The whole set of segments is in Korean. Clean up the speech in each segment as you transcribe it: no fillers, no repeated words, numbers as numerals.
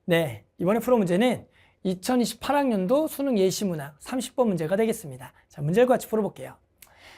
네, 이번에 풀어 문제는 2028학년도 수능 예시문항 30번 문제가 되겠습니다. 자, 문제를 같이 풀어볼게요.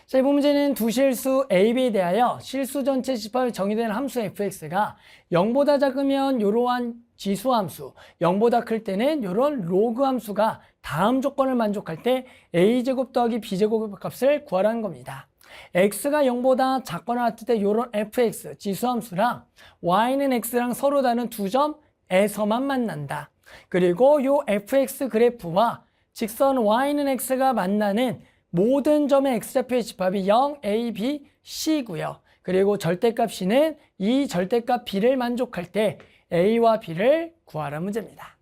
자, 이번 문제는 두 실수 A, B에 대하여 실수 전체 집합에 정의되는 함수 fx가 0보다 작으면 이러한 지수함수, 0보다 클 때는 이런 로그 함수가 다음 조건을 만족할 때 a제곱 더하기 b제곱의 값을 구하라는 겁니다. x가 0보다 작거나 같을 때 이런 fx, 지수함수랑 y는 x랑 서로 다른 두 점에서만 만난다. 그리고 이 fx 그래프와 직선 y는 x가 만나는 모든 점의 x좌표의 집합이 0, a, b, c고요. 그리고 절대값 c는 이 절대값 b를 만족할 때 a와 b를 구하라 문제입니다.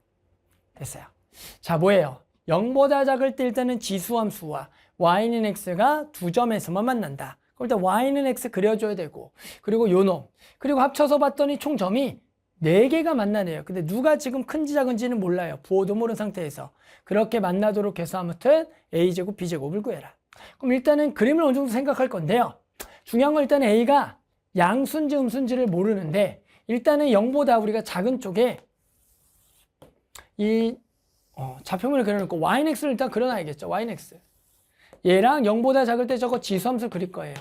됐어요. 자, 뭐예요? 0보다 작을 때 일단은 지수함수와 y는 x가 두 점에서만 만난다. 그럴 때 y는 x 그려줘야 되고, 그리고 요 놈. 그리고 합쳐서 봤더니 총 점이 4개가 만나네요. 근데 누가 지금 큰지 작은지는 몰라요. 부호도 모르는 상태에서. 그렇게 만나도록 해서 아무튼 a제곱, b제곱을 구해라. 그럼 일단은 그림을 어느 정도 생각할 건데요. 중요한 건 일단 a가 양수인지 음수인지를 모르는데 일단은 0보다 우리가 작은 쪽에 이 좌표면을 그려놓고 y는 x를 일단 그려놔야겠죠. y는 x. 얘랑 0보다 작을 때 저거 지수함수를 그릴 거예요.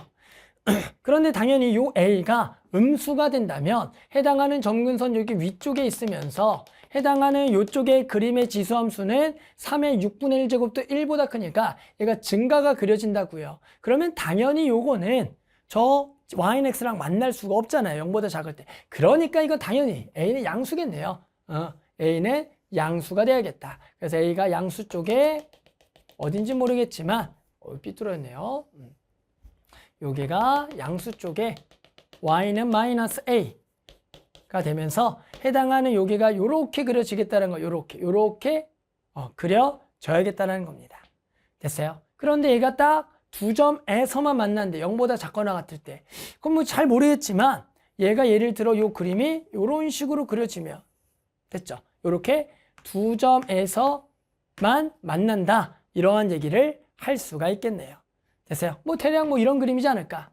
그런데 당연히 이 a가 음수가 된다면 해당하는 점근선 여기 위쪽에 있으면서 해당하는 이쪽의 그림의 지수함수는 3의 6분의 1제곱도 1보다 크니까 얘가 증가가 그려진다고요. 그러면 당연히 요거는 저 y는 x랑 만날 수가 없잖아요. 0보다 작을 때. 그러니까 이건 당연히 a는 양수겠네요. a는 양수가 돼야겠다. 그래서 a가 양수 쪽에 어딘지 모르겠지만 삐뚤어졌네요. 여기가 양수 쪽에 y는 마이너스 a가 되면서 해당하는 여기가 요렇게 그려지겠다는 거, 요렇게 그려져야겠다는 겁니다. 됐어요? 그런데 얘가 딱 두 점에서만 만났는데 0보다 작거나 같을 때 그럼 뭐 잘 모르겠지만 얘가 예를 들어 요 그림이 요런 식으로 그려지면 됐죠? 요렇게 두 점에서만 만난다 이러한 얘기를 할 수가 있겠네요. 됐어요? 뭐 대략 뭐 이런 그림이지 않을까?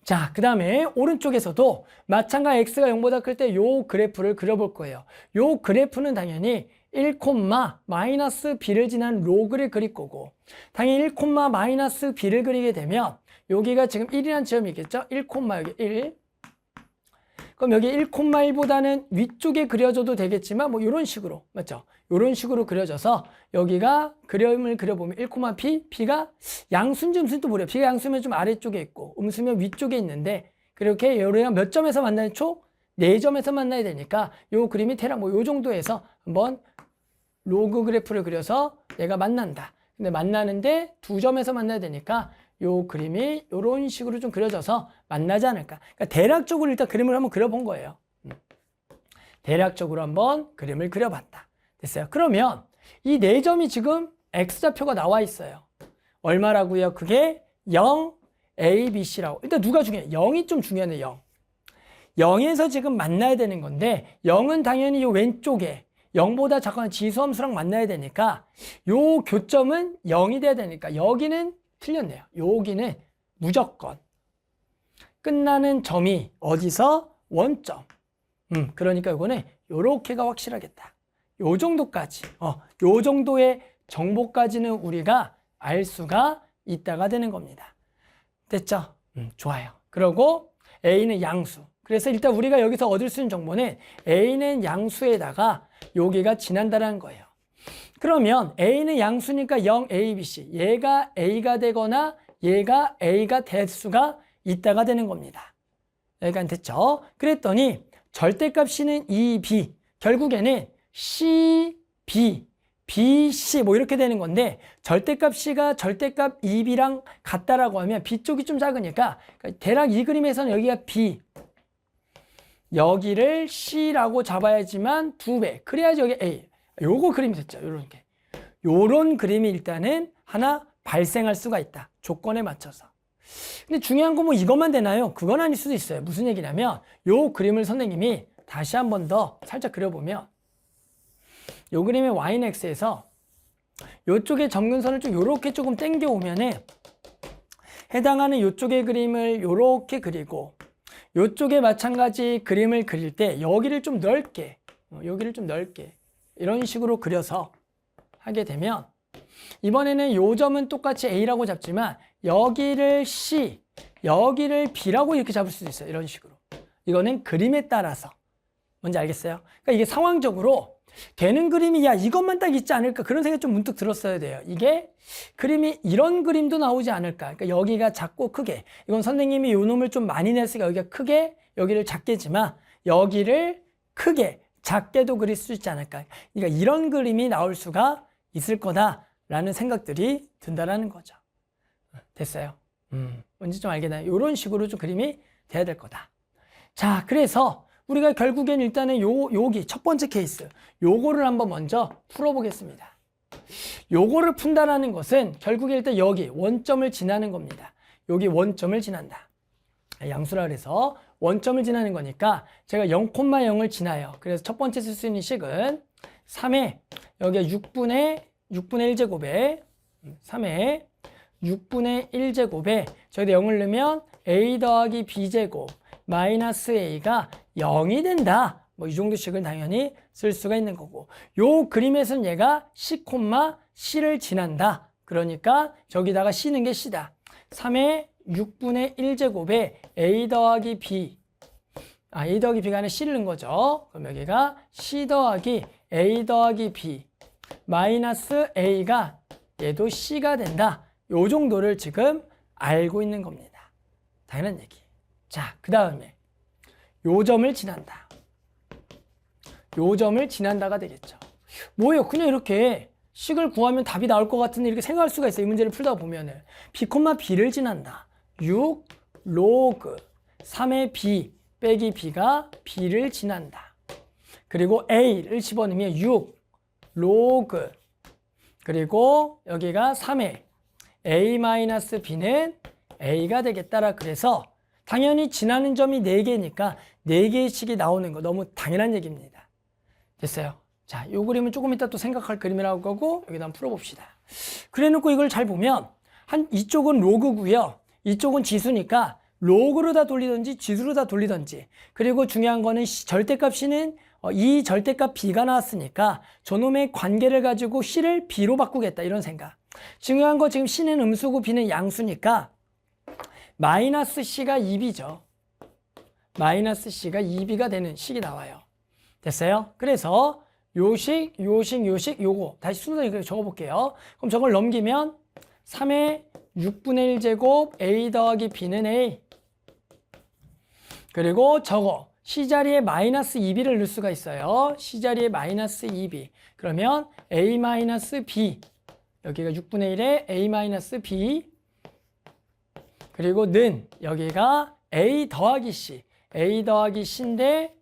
자, 그 다음에 오른쪽에서도 마찬가지 x가 0보다 클 때 요 그래프를 그려볼 거예요. 요 그래프는 당연히 1, 마이너스 b를 지난 로그를 그릴 거고 당연히 1, 마이너스 b를 그리게 되면 여기가 지금 1이라는 지점이겠죠? 1, 여기 1 그럼 여기 1,1보다는 위쪽에 그려줘도 되겠지만 뭐 이런 식으로 맞죠? 이런 식으로 그려져서 여기가 그림을 그려보면 1,p, p가 양수인지 음수인지 모르요. p가 양수면 좀 아래쪽에 있고 음수면 위쪽에 있는데 그렇게 여기가 몇 점에서 만나는 총 4점에서 만나야 되니까 이 그림이 대략 뭐 이 정도에서 한번 로그 그래프를 그려서 얘가 만난다. 근데 만나는데 두 점에서 만나야 되니까 요 그림이 이런 식으로 좀 그려져서 만나지 않을까. 그러니까 대략적으로 일단 그림을 한번 그려본 거예요. 대략적으로 한번 그림을 그려봤다. 됐어요. 그러면 이 4점이 지금 x좌표가 나와 있어요. 얼마라고요? 그게 0, a, b, c라고. 일단 누가 중요해? 0이 좀 중요하네. 0. 0에서 지금 만나야 되는 건데 0은 당연히 이 왼쪽에 0보다 작거나 지수함수랑 만나야 되니까 요 교점은 0이 돼야 되니까 여기는 틀렸네요. 여기는 무조건 끝나는 점이 어디서? 원점. 그러니까 이거는 요렇게가 확실하겠다. 요 정도까지 요 정도의 정보까지는 우리가 알 수가 있다가 되는 겁니다. 됐죠? 좋아요. 그리고 A는 양수. 그래서 일단 우리가 여기서 얻을 수 있는 정보는 A는 양수에다가 여기가 지난다는 거예요. 그러면 A는 양수니까 0, A, B, C. 얘가 A가 되거나 얘가 A가 될 수가 있다가 되는 겁니다. 여기까지 됐죠? 그랬더니 절대값 C는 2B. 결국에는 C, B, B, C 뭐 이렇게 되는 건데 절대값 C가 절대값 2B랑 같다라고 하면 B 쪽이 좀 작으니까 대략 이 그림에서는 여기가 B. 여기를 C라고 잡아야지만 2배. 그래야지 여기 A. 요거 그림이 됐죠. 요런 그림이 일단은 하나 발생할 수가 있다. 조건에 맞춰서. 근데 중요한 건 뭐 이것만 되나요? 그건 아닐 수도 있어요. 무슨 얘기냐면 요 그림을 선생님이 다시 한 번 더 살짝 그려보면 요 그림의 y는 x에서 요쪽에 점근선을 좀 요렇게 조금 당겨 오면은 해당하는 요쪽의 그림을 요렇게 그리고 요쪽에 마찬가지 그림을 그릴 때 여기를 좀 넓게 여기를 좀 넓게 이런 식으로 그려서 하게 되면 이번에는 요 점은 똑같이 A라고 잡지만 여기를 C, 여기를 B라고 이렇게 잡을 수도 있어요. 이런 식으로. 이거는 그림에 따라서. 뭔지 알겠어요? 그러니까 이게 상황적으로 되는 그림이 야 이것만 딱 있지 않을까 그런 생각이 좀 문득 들었어야 돼요. 이게 그림이 이런 그림도 나오지 않을까. 그러니까 여기가 작고 크게. 이건 선생님이 요 놈을 좀 많이 냈으니까 여기가 크게 여기를 작게지만 여기를 크게 작게도 그릴 수 있지 않을까. 그러니까 이런 그림이 나올 수가 있을 거다라는 생각들이 든다라는 거죠. 됐어요? 뭔지 좀 알겠나요? 이런 식으로 좀 그림이 돼야 될 거다. 자, 그래서 우리가 결국엔 일단은 여기 첫 번째 케이스 요거를 한번 먼저 풀어보겠습니다. 요거를 푼다라는 것은 결국에 일단 여기 원점을 지나는 겁니다. 여기 원점을 지난다. 양수라 그래서 원점을 지나는 거니까 제가 0,0을 지나요. 그래서 첫 번째 쓸 수 있는 식은 3에 여기가 6분의 1제곱에 3에 6분의 1제곱에 저기다 0을 넣으면 a 더하기 b제곱 마이너스 a가 0이 된다. 뭐 이 정도 식을 당연히 쓸 수가 있는 거고 요 그림에서는 얘가 c, c를 지난다. 그러니까 저기다가 c는 게 c다. 3에 6분의 1제곱에 a 더하기 b a 더하기 b가 아니라 c를 넣은 거죠. 그럼 여기가 c 더하기 a 더하기 b 마이너스 a가 얘도 c가 된다. 요 정도를 지금 알고 있는 겁니다. 당연한 얘기. 자, 그 다음에 요 점을 지난다. 요 점을 지난다가 되겠죠. 뭐예요? 그냥 이렇게 식을 구하면 답이 나올 것 같은데 이렇게 생각할 수가 있어요. 이 문제를 풀다 보면은 b, b를 지난다. 6 로그 3의 b 빼기 b가 b를 지난다. 그리고 a를 집어넣으면 6 로그 그리고 여기가 3의 a-b는 a가 되겠다라 그래서 당연히 지나는 점이 4개니까 4개의 식이 나오는 거 너무 당연한 얘기입니다. 됐어요? 자, 요 그림은 조금 이따 또 생각할 그림이라고 하고 여기다 한번 풀어봅시다. 그래 놓고 이걸 잘 보면 이쪽은 로그고요. 이쪽은 지수니까 로그로 다 돌리든지 지수로 다 돌리든지 그리고 중요한 거는 절대값 C는 이 절대값 B가 나왔으니까 저놈의 관계를 가지고 C를 B로 바꾸겠다 이런 생각. 중요한 거 지금 C는 음수고 B는 양수니까 마이너스 C가 2B죠. 마이너스 C가 2B가 되는 식이 나와요. 됐어요? 그래서 요식, 요거 다시 순서대로 적어볼게요. 그럼 저걸 넘기면 3의 6분의 1제곱 A 더하기 B는 A 그리고 저거 C자리에 마이너스 2B를 넣을 수가 있어요. C자리에 마이너스 2B 그러면 A 마이너스 B 여기가 6분의 1에 A 마이너스 B 그리고 는 여기가 A 더하기 C A 더하기 C인데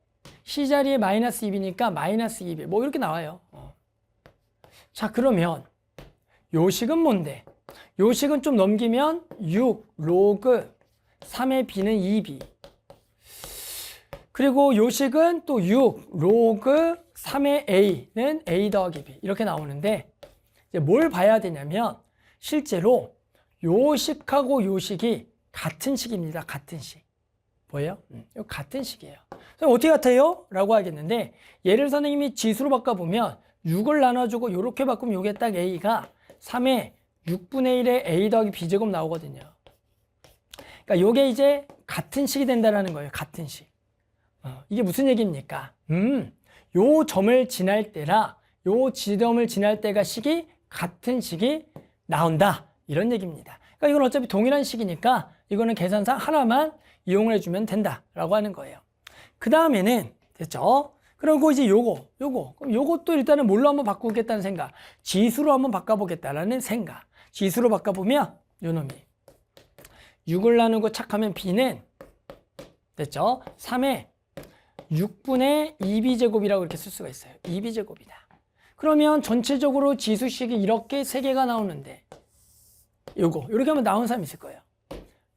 C자리에 마이너스 2B니까 마이너스 2B 뭐 이렇게 나와요. 자 그러면 요식은 뭔데? 요식은 좀 넘기면 6 로그 3의 B는 2B 그리고 요식은 또 6 로그 3의 A는 A 더하기 B 이렇게 나오는데 이제 뭘 봐야 되냐면 실제로 요식하고 요식이 같은 식입니다. 같은 식. 뭐예요? 이거 같은 식이에요. 그럼 어떻게 같아요? 라고 하겠는데 얘를 선생님이 지수로 바꿔보면 6을 나눠주고 이렇게 바꾸면 이게 딱 A가 3의 6분의 1의 A 더하기 B제곱 나오거든요. 그러니까 요게 이제 같은 식이 된다는 거예요. 같은 식. 이게 무슨 얘기입니까? 요 점을 지날 때라 요 지점을 지날 때가 식이 같은 식이 나온다. 이런 얘기입니다. 그러니까 이건 어차피 동일한 식이니까 이거는 계산상 하나만 이용을 해주면 된다라고 하는 거예요. 그 다음에는 됐죠? 그리고 이제 요거 그럼 요것도 일단은 뭘로 한번 바꾸겠다는 생각 지수로 한번 바꿔보겠다라는 생각 지수로 바꿔보면 요 놈이 6을 나누고 착하면 B는 됐죠? 3의 6분의 2B제곱이라고 이렇게 쓸 수가 있어요. 2B제곱이다. 그러면 전체적으로 지수식이 이렇게 3개가 나오는데 이렇게 하면 나온 사람이 있을 거예요.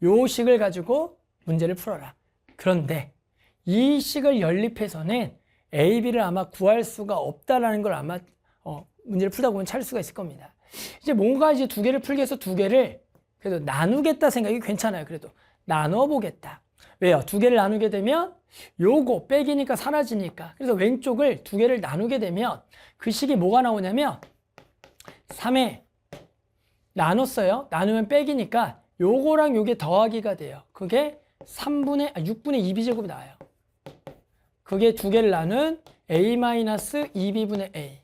요 식을 가지고 문제를 풀어라. 그런데 이 식을 연립해서는 A, B를 아마 구할 수가 없다라는 걸 아마 문제를 풀다 보면 찾을 수가 있을 겁니다. 이제 뭔가 이제 2개를 풀기 위해서 2개를 그래도 나누겠다 생각이 괜찮아요. 그래도 나눠보겠다. 왜요? 2개를 나누게 되면 요거 빼기니까 사라지니까. 그래서 왼쪽을 두 개를 나누게 되면 그 식이 뭐가 나오냐면 3에 나눴어요. 나누면 빼기니까 요거랑 요게 더하기가 돼요. 그게 6분의 2b제곱이 나와요. 그게 두 개를 나눈 a-2b분의 a.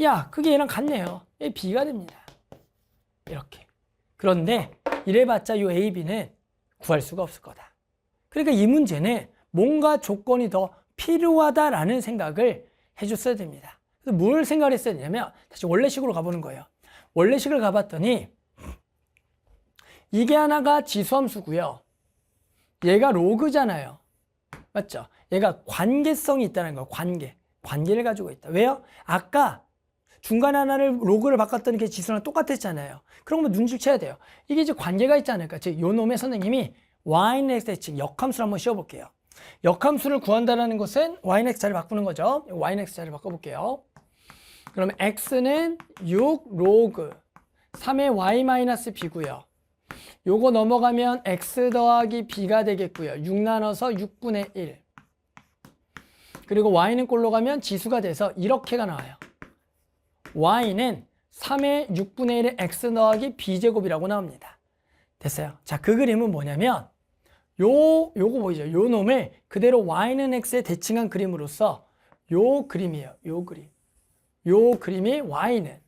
야, 그게 얘랑 같네요. 얘 b가 됩니다. 이렇게. 그런데 이래봤자 요 a, b는 구할 수가 없을 거다. 그러니까 이 문제는 뭔가 조건이 더 필요하다라는 생각을 해줬어야 됩니다. 그래서 뭘 생각을 했어야 되냐면 다시 원래식으로 가보는 거예요. 원래식을 가봤더니 이게 하나가 지수함수고요. 얘가 로그잖아요. 맞죠? 얘가 관계성이 있다는 거예요. 관계를 가지고 있다. 왜요? 아까 중간 하나를 로그를 바꿨더니 그게 지수랑 똑같았잖아요. 그런 거 눈치를 채야 돼요. 이게 이제 관계가 있지 않을까? 즉, 요 놈의 선생님이 y는 x의 즉 역함수를 한번 씌워볼게요. 역함수를 구한다는 것은 y는 x 자리를 바꾸는 거죠. y는 x 자리를 바꿔볼게요. 그러면 x는 6 로그 3의 y-b고요. 요거 넘어가면 x 더하기 b가 되겠고요. 6 나눠서 6분의 1. 그리고 y는 꼴로 가면 지수가 돼서 이렇게가 나와요. y는 3의 6분의 1의 x 더하기 b제곱이라고 나옵니다. 됐어요. 자, 그 그림은 뭐냐면 요거 보이죠? 요 놈을 그대로 y는 x에 대칭한 그림으로써 요 그림이에요. 요 그림. 요 그림이 y는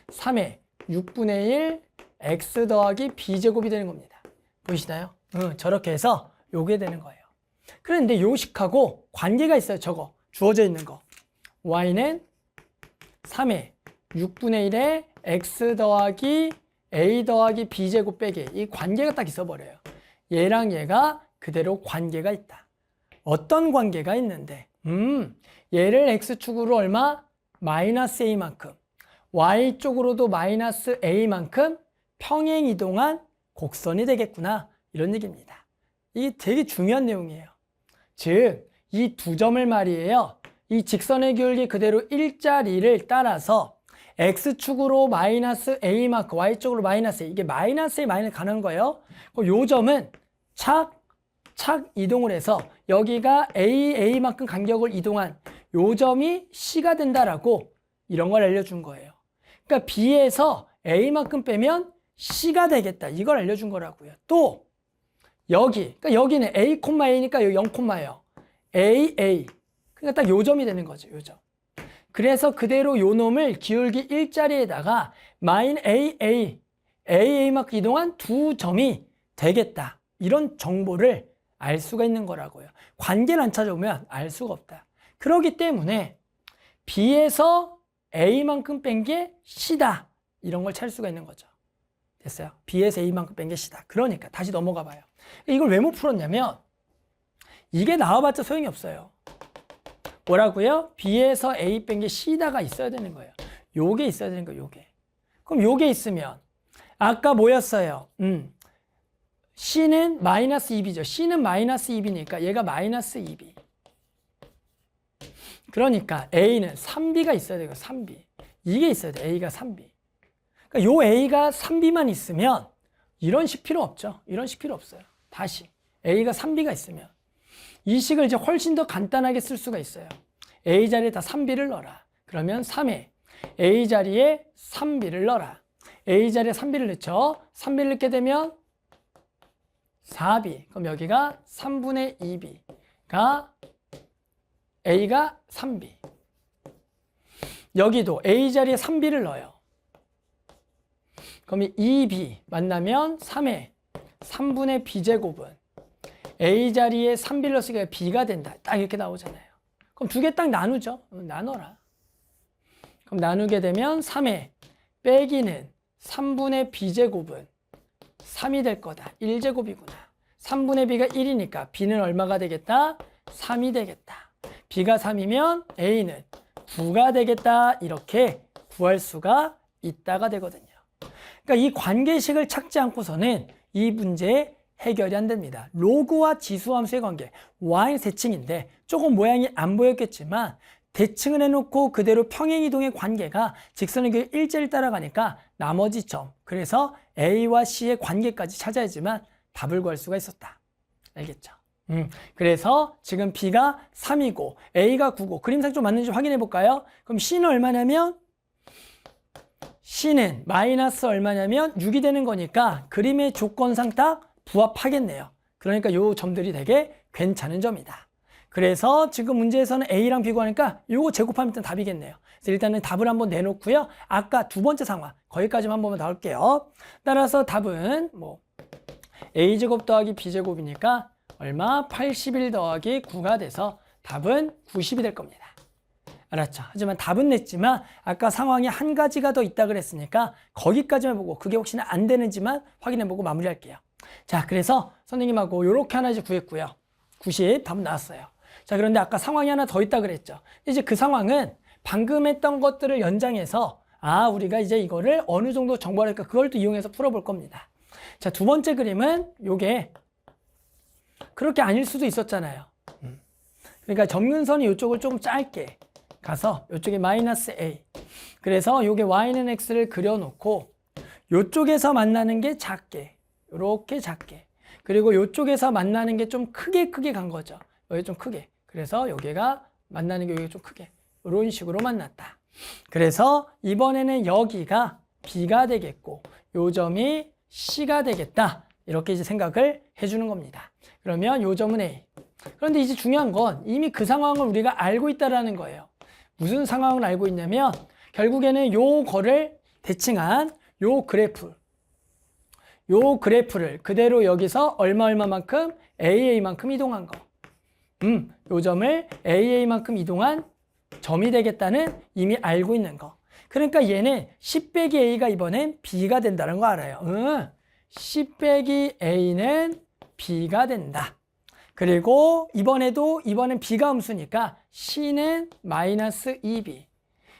3의 6분의 1 x 더하기 b제곱이 되는 겁니다. 보이시나요? 저렇게 해서 요게 되는 거예요. 그런데 요 식하고 관계가 있어요. 저거 주어져 있는 거. y는 3의 6분의 1의 x 더하기 a 더하기 b제곱 빼기 이 관계가 딱 있어버려요. 얘랑 얘가 그대로 관계가 있다. 어떤 관계가 있는데 얘를 x축으로 얼마? 마이너스 a만큼 y쪽으로도 마이너스 a만큼 평행 이동한 곡선이 되겠구나 이런 얘기입니다. 이게 되게 중요한 내용이에요. 즉 이 두 점을 말이에요. 이 직선의 기울기 그대로 일자리를 따라서 x축으로 마이너스 a만큼 y쪽으로 마이너스 a 이게 마이너스 a 마이너스 가는 거예요. 요 점은 착 이동을 해서 여기가 a만큼 간격을 이동한 요 점이 c가 된다라고 이런 걸 알려준 거예요. 그러니까 b에서 a만큼 빼면 c가 되겠다 이걸 알려준 거라고요. 또 그러니까 여기는 a,a니까 여기 0,예요. a 그러니까 딱 요 점이 되는 거죠. 요 점. 그래서 그대로 요 놈을 기울기 일자리에다가 a만큼 이동한 두 점이 되겠다. 이런 정보를 알 수가 있는 거라고요. 관계를 안 찾아오면 알 수가 없다. 그렇기 때문에 b에서 a만큼 뺀 게 c다. 이런 걸 찾을 수가 있는 거죠. 됐어요? b에서 a만큼 뺀 게 c다. 그러니까 다시 넘어가 봐요. 이걸 왜 못 풀었냐면 이게 나와봤자 소용이 없어요. 뭐라고요? b에서 a 뺀 게 c다가 있어야 되는 거예요. 요게 있어야 되는 거예요. 요게. 그럼 요게 있으면 아까 뭐였어요? c는 마이너스 2b죠. c는 마이너스 2b니까 얘가 마이너스 2b. 그러니까 a는 3b가 있어야 돼요. 3b. 이게 있어야 돼요. a가 3b. 그러니까 요 a가 3b만 있으면 이런 식 필요 없죠. 이런 식 필요 없어요. 다시 a가 3b가 있으면 이 식을 이제 훨씬 더 간단하게 쓸 수가 있어요. a 자리에다 3b를 넣어라. 그러면 3에 a 자리에 3b를 넣어라. a 자리에 3b를 넣죠. 3b를 넣게 되면 4b. 그럼 여기가 3분의 2b가 a가 3b. 여기도 a 자리에 3b를 넣어요. 그럼 2b 만나면 3에 3분의 b제곱은 a 자리에 3b를 넣으니까 b가 된다. 딱 이렇게 나오잖아요. 그럼 두 개 딱 나누죠. 나눠라. 그럼 나누게 되면 3에 빼기는 3분의 b제곱은 3이 될 거다. 1제곱이구나. 3분의 b가 1이니까 b는 얼마가 되겠다? 3이 되겠다. b가 3이면 a는 9가 되겠다. 이렇게 구할 수가 있다가 되거든요. 그러니까 이 관계식을 찾지 않고서는 이 문제 해결이 안 됩니다. 로그와 지수함수의 관계, y는 대칭인데 조금 모양이 안 보였겠지만 대칭을 해놓고 그대로 평행이동의 관계가 직선의 그 일자리를 따라가니까 나머지 점, 그래서 a와 c의 관계까지 찾아야지만 답을 구할 수가 있었다. 알겠죠? 그래서 지금 B가 3이고 A가 9고 그림상 좀 맞는지 확인해 볼까요? 그럼 C는 얼마냐면 C는 마이너스 얼마냐면 6이 되는 거니까 그림의 조건상 딱 부합하겠네요. 그러니까 요 점들이 되게 괜찮은 점이다. 그래서 지금 문제에서는 A랑 B 구하니까 요거 제곱하면 일단 답이겠네요. 그래서 일단은 답을 한번 내놓고요. 아까 두 번째 상황 거기까지만 한번 나올게요. 따라서 답은 뭐 A제곱 더하기 B제곱이니까 얼마? 81 더하기 9가 돼서 답은 90이 될 겁니다. 알았죠? 하지만 답은 냈지만 아까 상황이 한 가지가 더 있다 그랬으니까 거기까지만 보고 그게 혹시나 안 되는지만 확인해보고 마무리할게요. 자, 그래서 선생님하고 요렇게 하나 이제 구했고요. 90 답은 나왔어요. 자, 그런데 아까 상황이 하나 더 있다 그랬죠. 이제 그 상황은 방금 했던 것들을 연장해서 우리가 이제 이거를 어느 정도 정보를 할까 그걸 또 이용해서 풀어볼 겁니다. 자, 두 번째 그림은 요게 그렇게 아닐 수도 있었잖아요. 그러니까 점근선이 이쪽을 조금 짧게 가서 이쪽에 마이너스 A. 그래서 요게 y는 x를 그려놓고 요쪽에서 만나는 게 작게, 요렇게 작게. 그리고 요쪽에서 만나는 게 좀 크게 간 거죠. 여기 좀 크게. 그래서 여기가 만나는 게 여기 좀 크게. 이런 식으로 만났다. 그래서 이번에는 여기가 B가 되겠고 요 점이 C가 되겠다. 이렇게 이제 생각을 해주는 겁니다. 그러면 요 점은 A. 그런데 이제 중요한 건 이미 그 상황을 우리가 알고 있다라는 거예요. 무슨 상황을 알고 있냐면 결국에는 요거를 대칭한 요 그래프를 그대로 여기서 얼마만큼 AA만큼 이동한 거. 요 점을 AA만큼 이동한 점이 되겠다는 이미 알고 있는 거. 그러니까 얘는 10 빼기 A가 이번엔 B가 된다는 거 알아요. 10 빼기 A는 B가 된다. 그리고 이번엔 B가 음수니까 C는 마이너스 2B.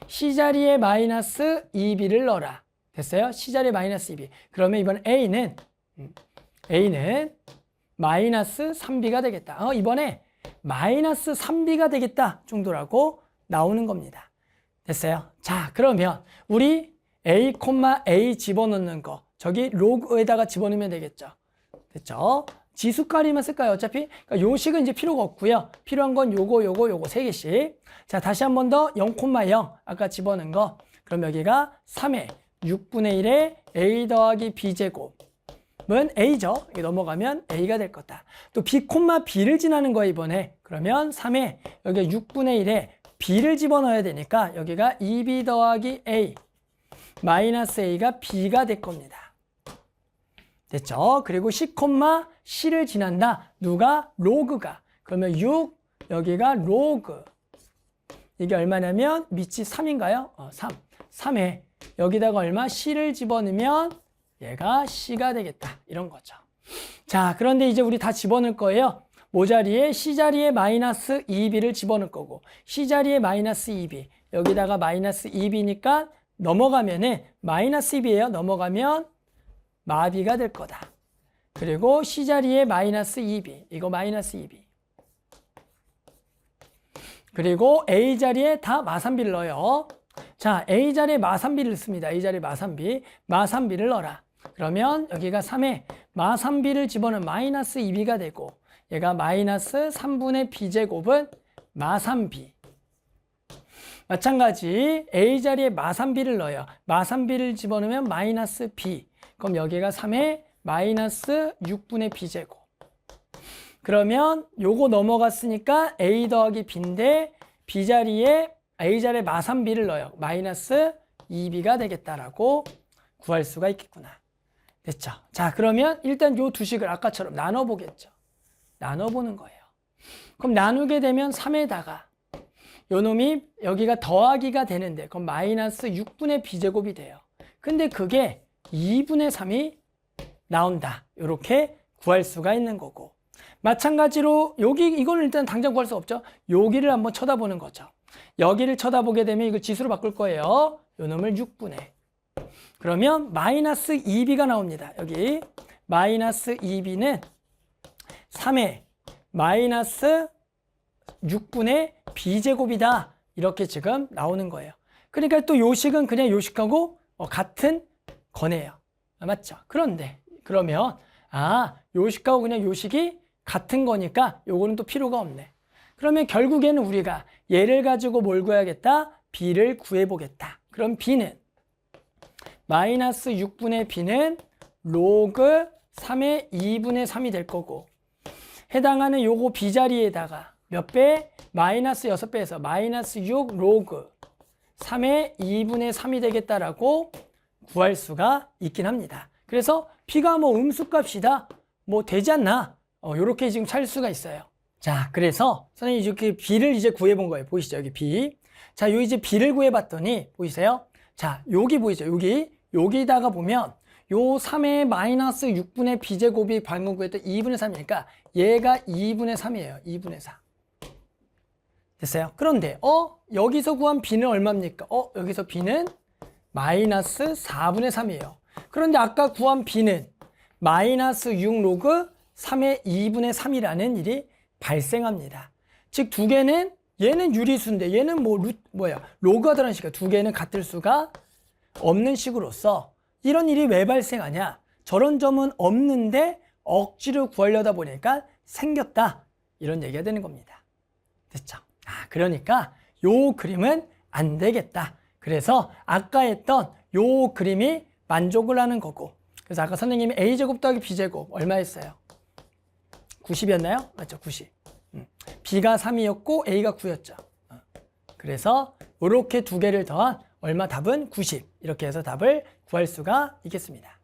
C 자리에 마이너스 2B를 넣어라. 됐어요? C 자리에 마이너스 2B. 그러면 이번 A는 마이너스 3B가 되겠다. 이번에 마이너스 3B가 되겠다 정도라고 나오는 겁니다. 됐어요? 자, 그러면 우리 A, A 집어넣는 거 저기 로그에다가 집어넣으면 되겠죠. 됐죠? 지수까지만 쓸까요? 어차피 그러니까 요식은 이제 필요가 없고요. 필요한 건 요거 세 개씩. 자, 다시 한 번 더 0,0 아까 집어넣은 거. 그럼 여기가 3의 6분의 1의 A 더하기 B제곱은 A죠. 여기 넘어가면 A가 될 거다. 또 B, B를 지나는 거야 이번에. 그러면 3의 여기 6분의 1에 B를 집어넣어야 되니까 여기가 2B 더하기 A 마이너스 A가 B가 될 겁니다. 됐죠? 그리고 C를 지난다. 누가? 로그가. 그러면 6, 여기가 로그. 이게 얼마냐면 밑이 3인가요? 3에 여기다가 얼마? C를 집어넣으면 얘가 C가 되겠다. 이런 거죠. 자, 그런데 이제 우리 다 집어넣을 거예요. 모 자리에 C 자리에 마이너스 2B를 집어넣을 거고 C 자리에 마이너스 2B 여기다가 마이너스 2B니까 넘어가면은 마이너스 2B예요. 넘어가면 마비가 될 거다. 그리고 C 자리에 마이너스 2B 이거 마이너스 2B 그리고 A 자리에 다 마산비를 넣어요. 자, A 자리에 마산비를 씁니다. A 자리에 마산비를 넣어라. 그러면 여기가 3에 마산비를 집어넣으면 마이너스 2B가 되고 얘가 마이너스 3분의 B제곱은 마산비. 마찬가지 A 자리에 마산비를 넣어요. 마산비를 집어넣으면 마이너스 B. 그럼 여기가 3에 마이너스 6분의 B제곱. 그러면 요거 넘어갔으니까 A 더하기 B인데 B 자리에 A 자리에 마산비를 넣어요. 마이너스 2B가 되겠다라고 구할 수가 있겠구나. 됐죠? 자, 그러면 일단 요 두 식을 아까처럼 나눠보겠죠. 나눠보는 거예요. 그럼 나누게 되면 3에다가 요 놈이 여기가 더하기가 되는데 그럼 마이너스 6분의 B제곱이 돼요. 근데 그게 2분의 3이 나온다. 이렇게 구할 수가 있는 거고. 마찬가지로 이거는 일단 당장 구할 수 없죠. 여기를 한번 쳐다보는 거죠. 여기를 쳐다보게 되면 이거 지수로 바꿀 거예요. 요 놈을 6분의. 그러면 마이너스 2B가 나옵니다. 여기 마이너스 2B는 3의 마이너스 6분의 B제곱이다. 이렇게 지금 나오는 거예요. 그러니까 또 요식은 그냥 요식하고 같은 거네요. 맞죠? 그런데 그러면 요식하고 그냥 요식이 같은 거니까 요거는 또 필요가 없네. 그러면 결국에는 우리가 얘를 가지고 뭘 구해야겠다? b를 구해보겠다. 그럼 b는 마이너스 6분의 b는 로그 3의 2분의 3이 될 거고, 해당하는 요거 b자리에다가 몇 배? 마이너스 6배에서 마이너스 6 로그 3의 2분의 3이 되겠다라고 구할 수가 있긴 합니다. 그래서 b가 뭐 음수값이다, 뭐 되지 않나? 요렇게 지금 찾을 수가 있어요. 자, 그래서 선생님이 이렇게 b를 이제 구해본 거예요. 보이시죠? 여기 b. 자, 요 이제 b를 구해봤더니 보이세요? 자, 여기 보이죠? 여기다가 보면 요 3의 마이너스 6분의 b제곱이 방금 구했던 2분의 3이니까 얘가 2분의 3이에요. 2분의 4. 됐어요? 그런데 여기서 구한 b는 얼마입니까? 여기서 b는 마이너스 4분의 3이에요. 그런데 아까 구한 b는 마이너스 6 로그 3의 2분의 3이라는 일이 발생합니다. 즉 두 개는 얘는 유리수인데 얘는 로그가 들어간 식이야. 두 개는 같을 수가 없는 식으로서 이런 일이 왜 발생하냐? 저런 점은 없는데 억지로 구하려다 보니까 생겼다. 이런 얘기가 되는 겁니다. 됐죠? 그러니까 요 그림은 안 되겠다. 그래서 아까 했던 요 그림이 만족을 하는 거고, 그래서 아까 선생님이 a제곱 더하기 b제곱 얼마 했어요? 90이었나요? 맞죠? 90. b가 3이었고 a가 9였죠. 그래서 이렇게 두 개를 더한 얼마 답은 90. 이렇게 해서 답을 구할 수가 있겠습니다.